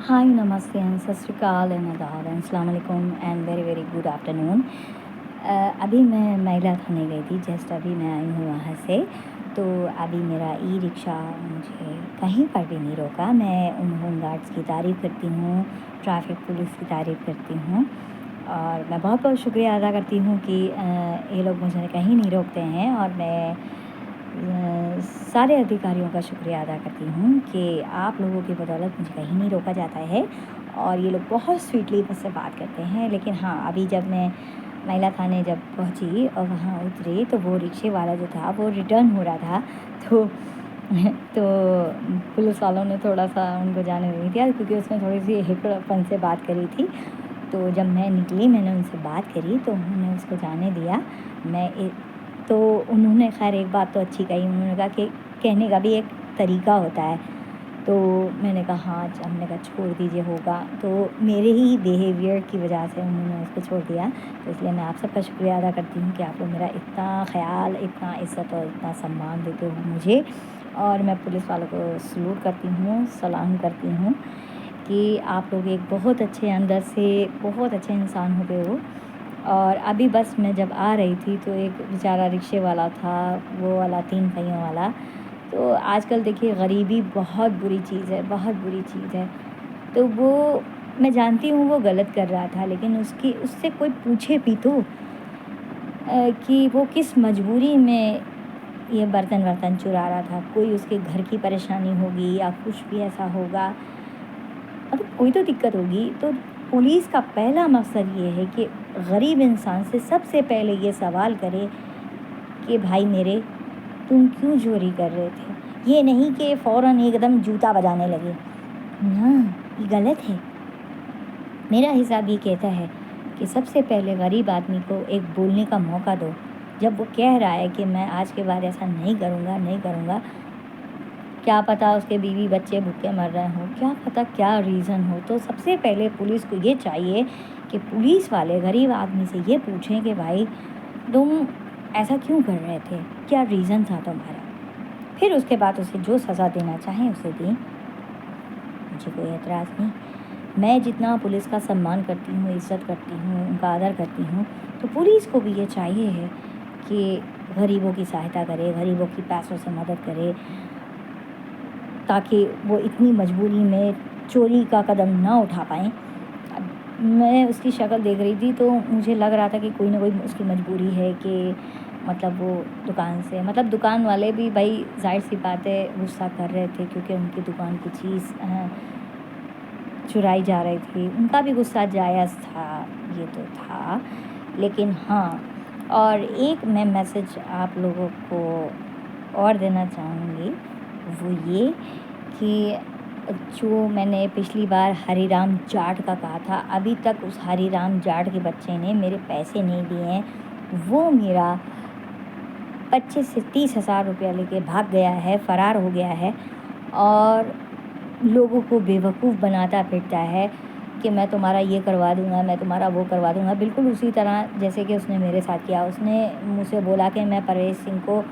हाय, नमस्ते एंड सत श्री अकाल एंड आदाब एंड अस्सलाम वालेकुम and very very good afternoon. अभी मैं महिला थाने गई थी, जस्ट अभी मैं आई हूँ वहाँ से। तो अभी मेरा ई रिक्शा मुझे कहीं पर भी नहीं रोका। मैं उन होम गार्ड्स की तारीफ़ करती हूँ, ट्रैफिक पुलिस की तारीफ़ करती हूँ और मैं बहुत बहुत शुक्रिया अदा करती हूँ कि ये लोग मुझे कहीं नहीं रोकते हैं। और मैं सारे अधिकारियों का शुक्रिया अदा करती हूँ कि आप लोगों की बदौलत मुझे कहीं नहीं रोका जाता है और ये लोग बहुत स्वीटली मुझसे बात करते हैं। लेकिन हाँ, अभी जब मैं महिला थाने जब पहुँची और वहाँ उतरी तो वो रिक्शे वाला जो था वो रिटर्न हो रहा था। तो तो पुलिस वालों ने थोड़ा-सा उनको जाने नहीं दिया क्योंकि उसने थोड़ी-सी हिकड़पन से बात करी थी। तो जब मैं निकली, मैंने उनसे बात करी तो उन्होंने उसको जाने दिया। मैं ए तो उन्होंने ख़ैर एक बात तो अच्छी कही, उन्होंने कहा कि कहने का भी एक तरीका होता है। तो मैंने कहा हाँ, हमने कहा छोड़ दीजिए होगा। तो मेरे ही बिहेवियर की वजह से उन्होंने उसको छोड़ दिया। तो इसलिए मैं आप सबका शुक्रिया अदा करती हूँ कि आप लोग मेरा इतना ख़याल, इतना इज़्ज़त और इतना सम्मान देते हो मुझे। और मैं पुलिस वालों को सैल्यूट करती हूँ, सलाम करती हूँ कि आप लोग एक बहुत अच्छे अंदर से बहुत अच्छे इंसान होते हो। और अभी बस मैं जब आ रही थी तो एक बेचारा रिक्शे वाला था, वो वाला 3 पहियों वाला। तो आजकल देखिए गरीबी बहुत बुरी चीज़ है, बहुत बुरी चीज़ है। तो वो मैं जानती हूँ वो गलत कर रहा था, लेकिन उससे कोई पूछे भी तो कि वो किस मजबूरी में ये बर्तन-वर्तन चुरा रहा था। कोई उसके घर की परेशानी होगी या कुछ भी ऐसा होगा, मतलब कोई तो दिक्कत होगी। तो पुलिस का पहला मकसद ये है कि गरीब इंसान से सबसे पहले ये सवाल करे कि भाई मेरे, तुम क्यों चोरी कर रहे थे? ये नहीं कि फ़ौरन एकदम जूता बजाने लगे। ना, ये गलत है। मेरा हिसाब ये कहता है कि सबसे पहले गरीब आदमी को एक बोलने का मौका दो। जब वो कह रहा है कि मैं आज के बाद ऐसा नहीं करूँगा, नहीं करूँगा, क्या पता उसके बीवी बच्चे भूखे मर रहे हों, क्या पता क्या रीज़न हो। तो सबसे पहले पुलिस को ये चाहिए कि पुलिस वाले गरीब आदमी से ये पूछें कि भाई तुम ऐसा क्यों कर रहे थे? क्या रीज़न था तुम्हारा? फिर उसके बाद उसे जो सज़ा देना चाहें उसे दें, मुझे कोई एतराज़ नहीं। मैं जितना पुलिस का सम्मान करती हूँ, इज़्ज़त करती हूँ, उनका आदर करती हूँ, तो पुलिस को भी ये चाहिए है कि गरीबों की सहायता करे, गरीबों की पैसों से मदद करे, ताकि वो इतनी मजबूरी में चोरी का कदम ना उठा पाएँ। अब मैं उसकी शक्ल देख रही थी तो मुझे लग रहा था कि कोई ना कोई उसकी मजबूरी है कि मतलब वो दुकान से, मतलब दुकान वाले भी भाई ज़ाहिर-सी बात है गुस्सा कर रहे थे क्योंकि उनकी दुकान की चीज़ चुराई जा रही थी। उनका भी गुस्सा जायज़ था, ये तो था। लेकिन हाँ, और एक मैं मैसेज आप लोगों को और देना चाहूँगी, वो ये कि जो मैंने पिछली बार हरीराम जाट का कहा था, अभी तक उस हरीराम जाट के बच्चे ने मेरे पैसे नहीं दिए हैं। वो मेरा 25 से 30 हज़ार रुपया लेके भाग गया है, फ़रार हो गया है और लोगों को बेवकूफ़ बनाता फिरता है कि मैं तुम्हारा ये करवा दूँगा, मैं तुम्हारा वो करवा दूँगा। बिल्कुल उसी तरह जैसे कि उसने मेरे साथ किया। उसने मुझसे बोला कि मैं परवेज़ सिंह को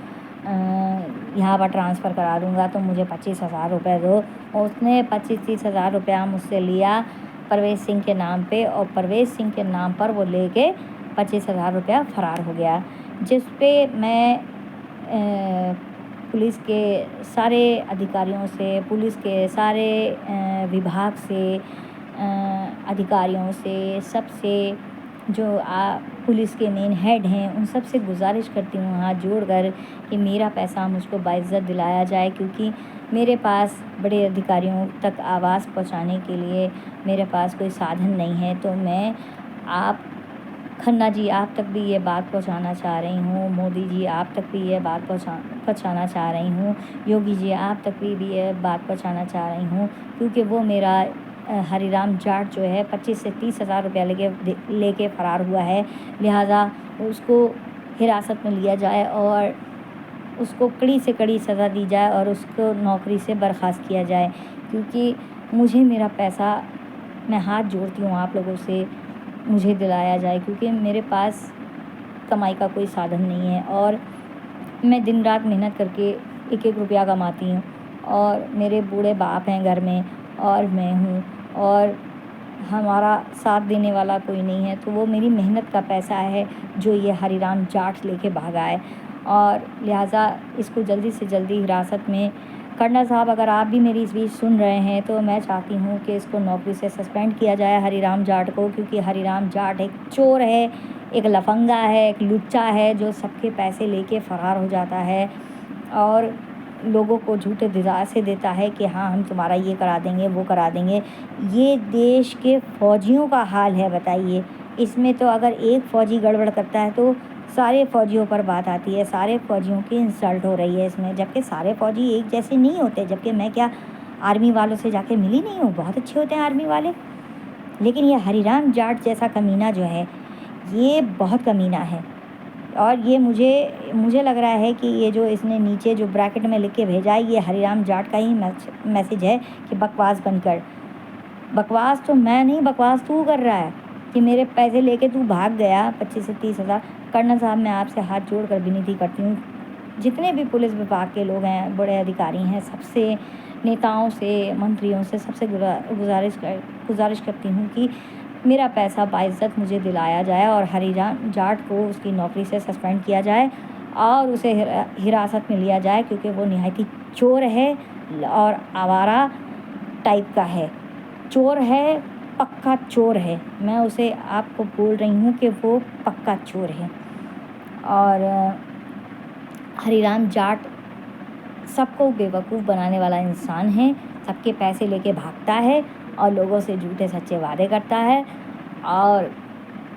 यहाँ पर ट्रांसफ़र करा दूँगा, तो मुझे 25 हज़ार रुपये दो। और उसने 25-30 हज़ार रुपया मुझसे लिया परवेज़ सिंह के नाम पे और परवेज़ सिंह के नाम पर वो लेके 25 हज़ार रुपया फ़रार हो गया। जिस पे मैं पुलिस के सारे अधिकारियों से, पुलिस के सारे विभाग से, अधिकारियों से, सबसे जो पुलिस के मेन हेड हैं, उन सब से गुज़ारिश करती हूँ हाथ जोड़कर कि मेरा पैसा मुझको बाइज़्ज़त दिलाया जाए, क्योंकि मेरे पास बड़े अधिकारियों तक आवाज़ पहुँचाने के लिए मेरे पास कोई साधन नहीं है। तो मैं आप खन्ना जी आप तक भी ये बात पहुंचाना चाह रही हूँ, मोदी जी आप तक भी ये बात पहुंचाना चाह रही हूँ, योगी जी आप तक भी ये बात पहुंचाना चाह रही हूँ, क्योंकि वो मेरा हरीराम जाट जो है 25 से 30 हज़ार रुपया लेके फ़रार हुआ है। लिहाजा उसको हिरासत में लिया जाए और उसको कड़ी से कड़ी सज़ा दी जाए और उसको नौकरी से बर्खास्त किया जाए, क्योंकि मुझे मेरा पैसा, मैं हाथ जोड़ती हूँ आप लोगों से, मुझे दिलाया जाए, क्योंकि मेरे पास कमाई का कोई साधन नहीं है और मैं दिन रात मेहनत करके एक एक रुपया कमाती हूँ और मेरे बूढ़े बाप हैं घर में और मैं हूँ। और हमारा साथ देने वाला कोई नहीं है। तो वो मेरी मेहनत का पैसा है जो ये हरीराम जाट लेके भागा है, और लिहाजा इसको जल्दी से जल्दी हिरासत में कर्नल साहब, अगर आप भी मेरी स्पीच सुन रहे हैं तो मैं चाहती हूँ कि इसको नौकरी से सस्पेंड किया जाए हरीराम जाट को, क्योंकि हरीराम जाट एक चोर है, एक लफंगा है, एक लुच्चा है जो सबके पैसे लेके फ़रार हो जाता है और लोगों को झूठे दिलासे देता है कि हाँ हम तुम्हारा ये करा देंगे, वो करा देंगे। ये देश के फ़ौजियों का हाल है, बताइए। इसमें तो अगर एक फ़ौजी गड़बड़ करता है तो सारे फ़ौजियों पर बात आती है, सारे फ़ौजियों की इंसल्ट हो रही है इसमें, जबकि सारे फ़ौजी एक जैसे नहीं होते। जबकि मैं क्या आर्मी वालों से जाके मिली नहीं हूँ, बहुत अच्छे होते हैं आर्मी वाले, लेकिन ये हरीराम जाट जैसा कमीना जो है ये बहुत कमीना है। और ये मुझे लग रहा है कि ये जो इसने नीचे जो ब्रैकेट में लिख के भेजा है ये हरीराम जाट का ही मैसेज है कि बकवास बंद कर। बकवास तो मैं नहीं, बकवास तू कर रहा है कि मेरे पैसे लेके तू भाग गया 25 से 30 हज़ार। कर्नल साहब, मैं आपसे हाथ जोड़कर विनती करती हूँ, जितने भी पुलिस विभाग के लोग हैं, बड़े अधिकारी हैं, सबसे, नेताओं से, मंत्रियों से, सबसे गुजारिश करती हूँ कि मेरा पैसा बाइज्जत मुझे दिलाया जाए और हरीराम जाट को उसकी नौकरी से सस्पेंड किया जाए और उसे हिरासत में लिया जाए, क्योंकि वो निहायती चोर है और आवारा टाइप का है। चोर है, पक्का चोर है। मैं उसे आपको बोल रही हूँ कि वो पक्का चोर है। और हरीराम जाट सबको बेवकूफ़ बनाने वाला इंसान है, सबके पैसे लेके भागता है और लोगों से झूठे सच्चे वादे करता है और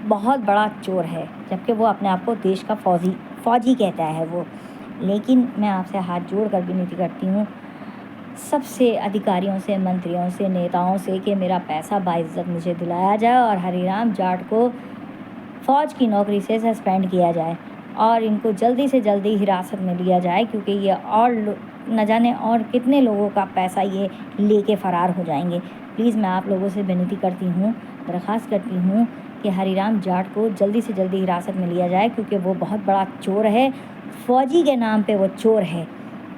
बहुत बड़ा चोर है, जबकि वो अपने आप को देश का फ़ौजी कहता है वो। लेकिन मैं आपसे हाथ जोड़ कर विनती करती हूँ सबसे अधिकारियों से, मंत्रियों से, नेताओं से कि मेरा पैसा बाइज्जत मुझे दिलाया जाए और हरीराम जाट को फ़ौज की नौकरी से सस्पेंड किया जाए और इनको जल्दी से जल्दी हिरासत में लिया जाए, क्योंकि ये और न जाने और कितने लोगों का पैसा ये लेके फ़रार हो जाएंगे। प्लीज़ मैं आप लोगों से विनती करती हूँ, दरख्वास्त करती हूँ कि हरीराम जाट को जल्दी से जल्दी हिरासत में लिया जाए, क्योंकि वो बहुत बड़ा चोर है। फ़ौजी के नाम पे वो चोर है,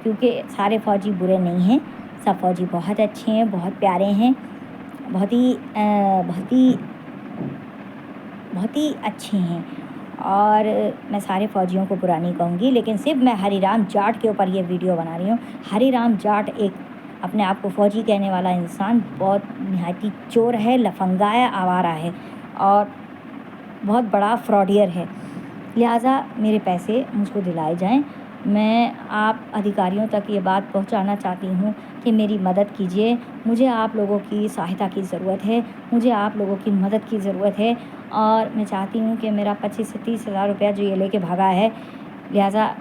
क्योंकि सारे फ़ौजी बुरे नहीं हैं, सब फ़ौजी बहुत अच्छे हैं, बहुत प्यारे हैं, बहुत ही अच्छे हैं। और मैं सारे फ़ौजियों को बुरा नहीं कहूँगी, लेकिन सिर्फ मैं हरीराम जाट के ऊपर ये वीडियो बना रही हूँ। हरीराम जाट एक अपने आप को फ़ौजी कहने वाला इंसान बहुत निहायती चोर है, लफंगा है, आवारा है और बहुत बड़ा फ्रॉडियर है। लिहाजा मेरे पैसे मुझको दिलाए जाएं। मैं आप अधिकारियों तक ये बात पहुंचाना चाहती हूँ कि मेरी मदद कीजिए। मुझे आप लोगों की सहायता की ज़रूरत है, मुझे आप लोगों की मदद की ज़रूरत है और मैं चाहती हूँ कि मेरा 25 से 30 हज़ार रुपया जो ये लेके भागा है, लिहाजा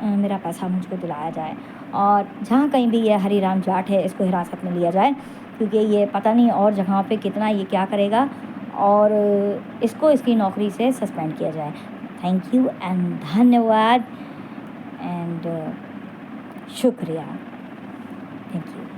मेरा पैसा मुझको दिलाया जाए और जहाँ कहीं भी ये हरीराम जाट है इसको हिरासत में लिया जाए, क्योंकि ये पता नहीं और जगहों पे कितना ये क्या करेगा और इसको इसकी नौकरी से सस्पेंड किया जाए। थैंक यू एंड धन्यवाद एंड शुक्रिया। Thank you.